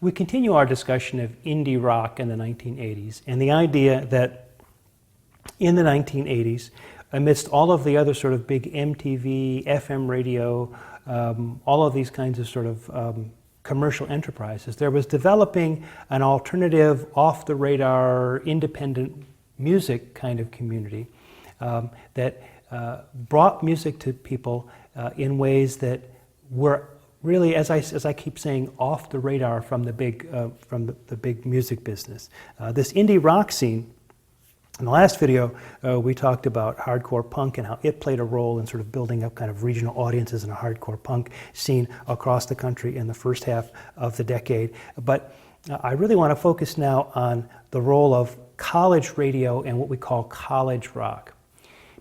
we continue our discussion of indie rock in the 1980s and the idea that in the 1980s, amidst all of the other sort of big MTV, FM radio, all of these kinds of sort of commercial enterprises, there was developing an alternative, off-the-radar, independent music kind of community that brought music to people in ways that were really, as I keep saying, off the radar from the big music business. This indie rock scene. In the last video, we talked about hardcore punk and how it played a role in sort of building up kind of regional audiences in a hardcore punk scene across the country in the first half of the decade. But I really want to focus now on the role of college radio and what we call college rock.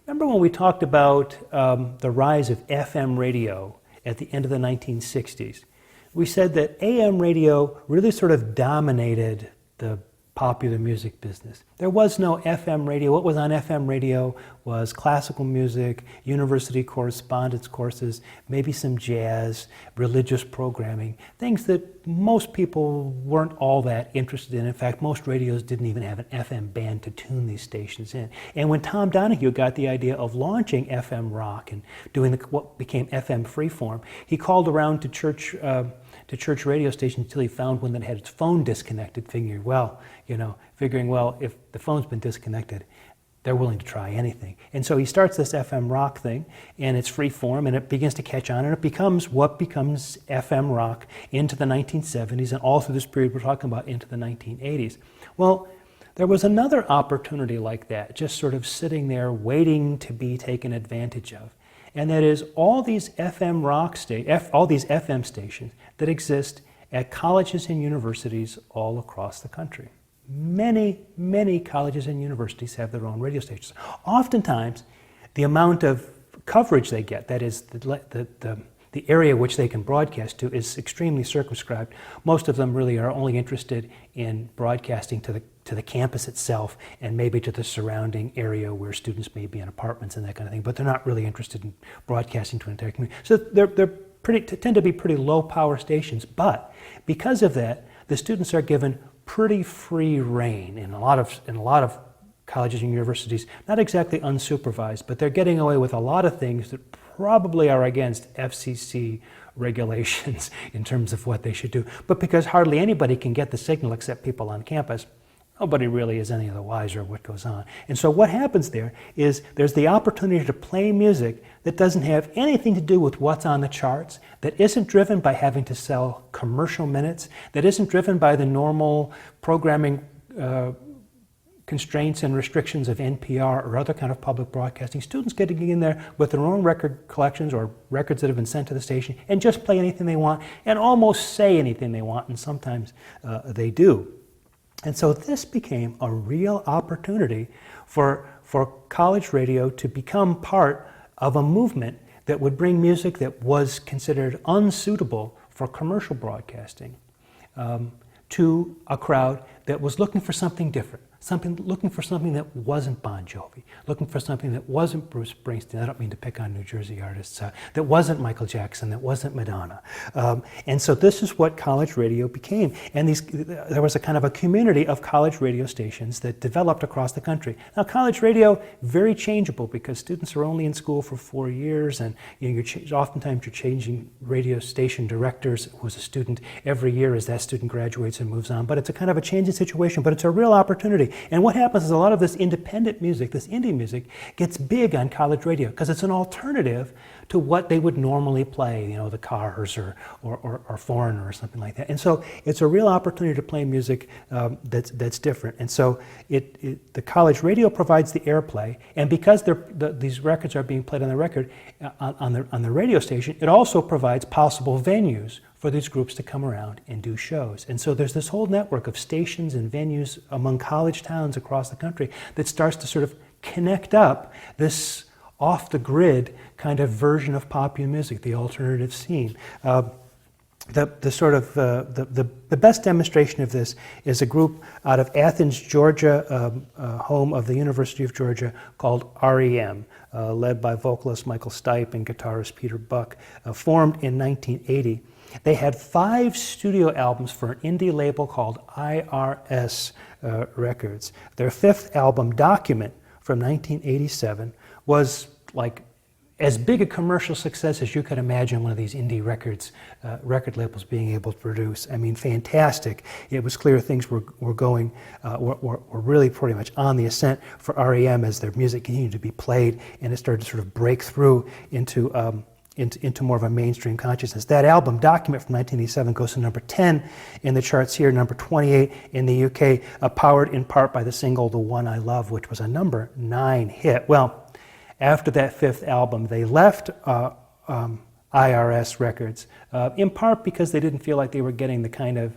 Remember when we talked about the rise of FM radio at the end of the 1960s? We said that AM radio really sort of dominated the popular music business. There was no FM radio. What was on FM radio was classical music, university correspondence courses, maybe some jazz, religious programming, things that most people weren't all that interested in. In fact, most radios didn't even have an FM band to tune these stations in. And when Tom Donahue got the idea of launching FM rock and doing what became FM freeform, he called around to church radio stations until he found one that had its phone disconnected, figuring, well, if the phone's been disconnected, they're willing to try anything. And so he starts this FM rock thing, and it's free form, and it begins to catch on, and it becomes what becomes FM rock into the 1970s, and all through this period we're talking about into the 1980s. Well, there was another opportunity like that, just sort of sitting there waiting to be taken advantage of. And that is all these FM all these FM stations that exist at colleges and universities all across the country. Many, many colleges and universities have their own radio stations. Oftentimes, the amount of coverage they get, that is the area which they can broadcast to, is extremely circumscribed. Most of them really are only interested in broadcasting to the campus itself and maybe to the surrounding area where students may be in apartments and that kind of thing, but they're not really interested in broadcasting to an entire community. So they're tend to be pretty low power stations, but because of that, the students are given pretty free rein in a lot of colleges and universities, not exactly unsupervised, but they're getting away with a lot of things that probably are against FCC regulations in terms of what they should do. But because hardly anybody can get the signal except people on campus, nobody really is any the wiser of what goes on. And so what happens there is there's the opportunity to play music that doesn't have anything to do with what's on the charts, that isn't driven by having to sell commercial minutes, that isn't driven by the normal programming constraints and restrictions of NPR or other kind of public broadcasting. Students getting in there with their own record collections or records that have been sent to the station and just play anything they want and almost say anything they want, and sometimes they do. And so this became a real opportunity for college radio to become part of a movement that would bring music that was considered unsuitable for commercial broadcasting to a crowd that was looking for something different. Looking for something that wasn't Bon Jovi, looking for something that wasn't Bruce Springsteen. I don't mean to pick on New Jersey artists. That wasn't Michael Jackson, that wasn't Madonna. And so this is what college radio became. And there was a kind of a community of college radio stations that developed across the country. Now, college radio, very changeable because students are only in school for 4 years, and oftentimes you're changing radio station directors who's a student every year as that student graduates and moves on. But it's a kind of a changing situation, but it's a real opportunity. And what happens is a lot of this independent music, this indie music, gets big on college radio because it's an alternative to what they would normally play, the Cars or Foreigner or something like that. And so it's a real opportunity to play music that's different. And so the college radio provides the airplay, and because these records are being played on the record on the radio station, it also provides possible venues for these groups to come around and do shows. And so there's this whole network of stations and venues among college towns across the country that starts to sort of connect up this off-the-grid kind of version of popular music, the alternative scene. The best demonstration of this is a group out of Athens, Georgia, home of the University of Georgia, called REM, led by vocalist Michael Stipe and guitarist Peter Buck, formed in 1980. They had 5 studio albums for an indie label called IRS Records. Their 5th album, Document, from 1987, was like as big a commercial success as you could imagine one of these indie record labels being able to produce. I mean, fantastic. It was clear things were really pretty much on the ascent for REM as their music continued to be played, and it started to sort of break through into more of a mainstream consciousness. That album, Document from 1987, goes to number 10 in the charts here, number 28 in the UK, powered in part by the single The One I Love, which was a number 9 hit. Well, after that 5th album, they left IRS Records, in part because they didn't feel like they were getting the kind of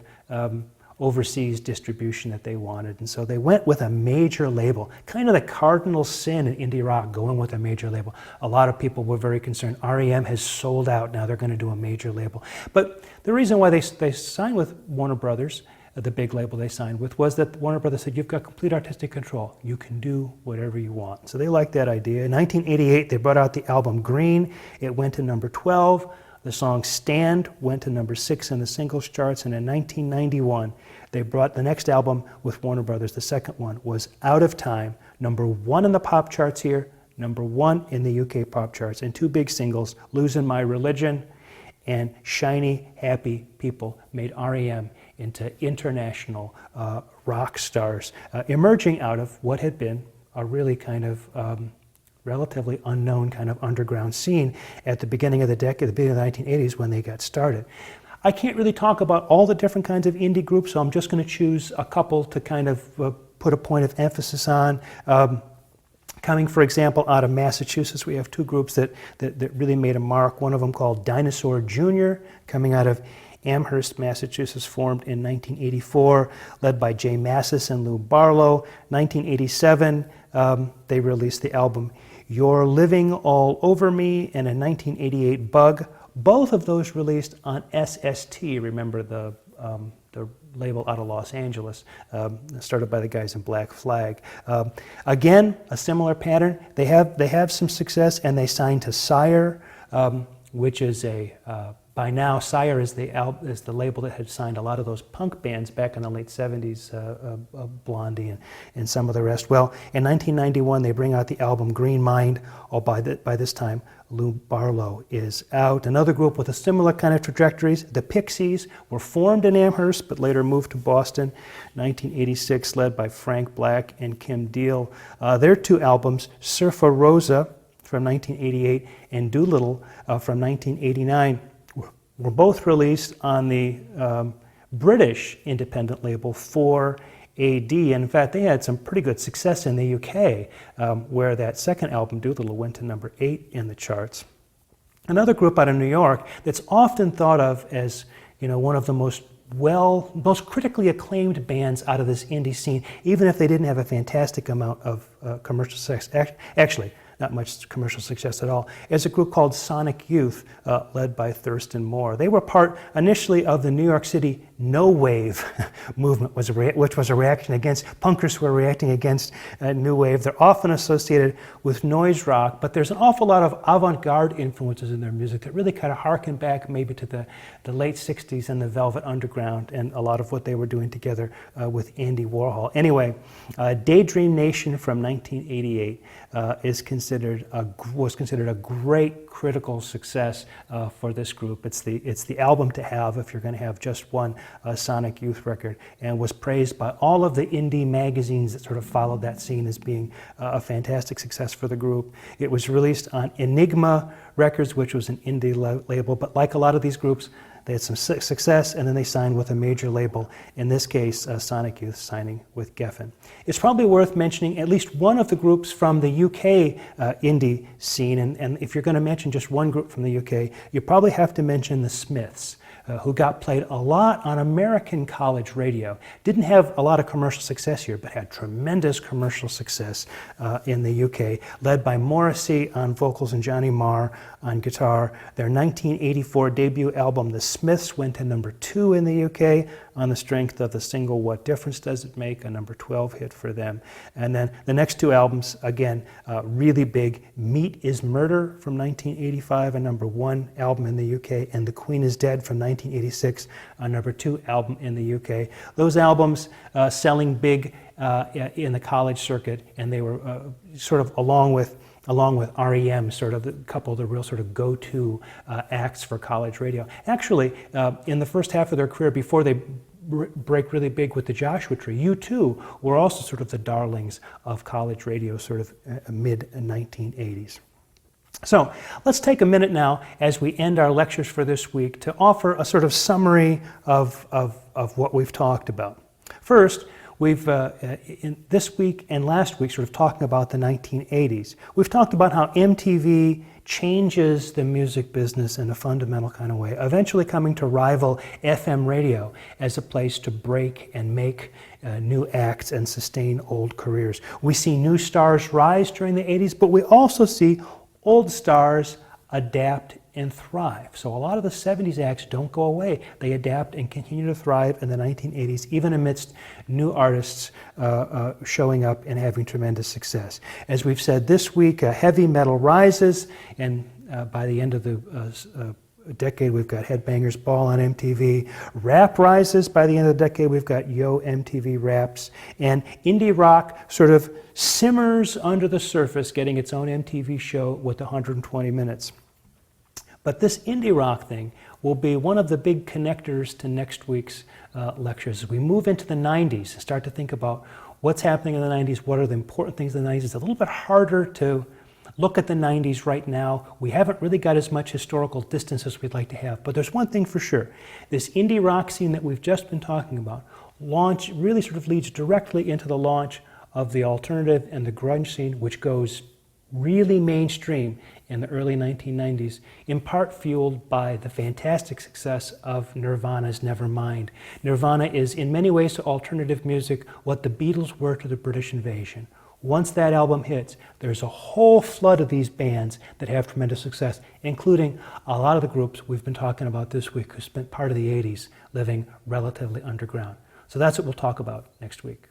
overseas distribution that they wanted. And so they went with a major label, kind of the cardinal sin in indie rock, going with a major label. A lot of people were very concerned. REM has sold out, now they're going to do a major label. But the reason why they signed with Warner Brothers, the big label they signed with, was that Warner Brothers said, you've got complete artistic control. You can do whatever you want. So they liked that idea. In 1988, they brought out the album Green. It went to number 12. The song Stand went to number 6 in the singles charts. And in 1991, they brought the next album with Warner Brothers. The second one was Out of Time, number 1 in the pop charts here, number 1 in the UK pop charts. And 2 big singles, Losing My Religion and Shiny Happy People, made REM into international rock stars, emerging out of what had been a really kind of relatively unknown kind of underground scene at the beginning of the decade, the beginning of the 1980s when they got started. I can't really talk about all the different kinds of indie groups, so I'm just going to choose a couple to kind of put a point of emphasis on. Coming, for example, out of Massachusetts, we have 2 groups that really made a mark. One of them called Dinosaur Jr., coming out of Amherst, Massachusetts, formed in 1984, led by Jay Massis and Lou Barlow. 1987, they released the album You're Living All Over Me, and in 1988, Bug. Both of those released on SST, remember the label out of Los Angeles, started by the guys in Black Flag. Again, a similar pattern. They have some success, and they signed to Sire, which is by now, Sire is the label that had signed a lot of those punk bands back in the late 70s, Blondie and some of the rest. Well, in 1991, they bring out the album Green Mind. By this time, Lou Barlow is out. Another group with a similar kind of trajectories, the Pixies, were formed in Amherst, but later moved to Boston. 1986, led by Frank Black and Kim Deal. Their 2 albums, Surfer Rosa from 1988 and Doolittle from 1989, were both released on the British independent label 4AD. And in fact, they had some pretty good success in the UK, where that second album, Doolittle, went to number 8 in the charts. Another group out of New York that's often thought of as, one of the most critically acclaimed bands out of this indie scene, even if they didn't have a fantastic amount of commercial success. Actually, not much commercial success at all, is a group called Sonic Youth, led by Thurston Moore. They were part initially of the New York City No Wave movement, which was a reaction against punkers who were reacting against New Wave. They're often associated with noise rock, but there's an awful lot of avant-garde influences in their music that really kind of harken back maybe to the late 60s and the Velvet Underground and a lot of what they were doing together with Andy Warhol. Anyway, Daydream Nation from 1988 was considered a great critical success for this group. It's the album to have if you're going to have just one Sonic Youth record, and was praised by all of the indie magazines that sort of followed that scene as being a fantastic success for the group. It was released on Enigma Records, which was an indie label, but like a lot of these groups, they had some success, and then they signed with a major label, in this case, Sonic Youth signing with Geffen. It's probably worth mentioning at least one of the groups from the UK indie scene, and if you're going to mention just one group from the UK, you probably have to mention the Smiths, who got played a lot on American college radio. Didn't have a lot of commercial success here, but had tremendous commercial success in the UK, led by Morrissey on vocals and Johnny Marr on guitar. Their 1984 debut album, The Smiths, went to number 2 in the UK on the strength of the single What Difference Does It Make, a number 12 hit for them. And then the next 2 albums, again, really big. Meat is Murder from 1985, a number 1 album in the UK, and The Queen is Dead from 1986, a #2 album in the UK. Those albums selling big in the college circuit, and they were sort of along with REM, sort of a couple of the real sort of go-to acts for college radio. Actually, in the first half of their career, before they break really big with the Joshua Tree, U2 were also sort of the darlings of college radio, sort of mid-1980s. So let's take a minute now as we end our lectures for this week to offer a sort of summary of what we've talked about. First, we've, in this week and last week, sort of talking about the 1980s. We've talked about how MTV changes the music business in a fundamental kind of way, eventually coming to rival FM radio as a place to break and make new acts and sustain old careers. We see new stars rise during the 80s, but we also see old stars adapt and thrive. So a lot of the 70s acts don't go away. They adapt and continue to thrive in the 1980s, even amidst new artists showing up and having tremendous success. As we've said this week, heavy metal rises, and by the end of the decade, we've got Headbangers Ball on MTV. Rap rises. By the end of the decade, we've got Yo MTV Raps. And indie rock sort of simmers under the surface, getting its own MTV show with 120 minutes. But this indie rock thing will be one of the big connectors to next week's lectures. As we move into the 90s and start to think about what's happening in the 90s, what are the important things in the 90s, it's a little bit harder to look at the 90s right now. We haven't really got as much historical distance as we'd like to have. But there's one thing for sure. This indie rock scene that we've just been talking about really sort of leads directly into the launch of the alternative and the grunge scene, which goes really mainstream in the early 1990s, in part fueled by the fantastic success of Nirvana's Nevermind. Nirvana is in many ways to alternative music what the Beatles were to the British invasion. Once that album hits, there's a whole flood of these bands that have tremendous success, including a lot of the groups we've been talking about this week who spent part of the 80s living relatively underground. So that's what we'll talk about next week.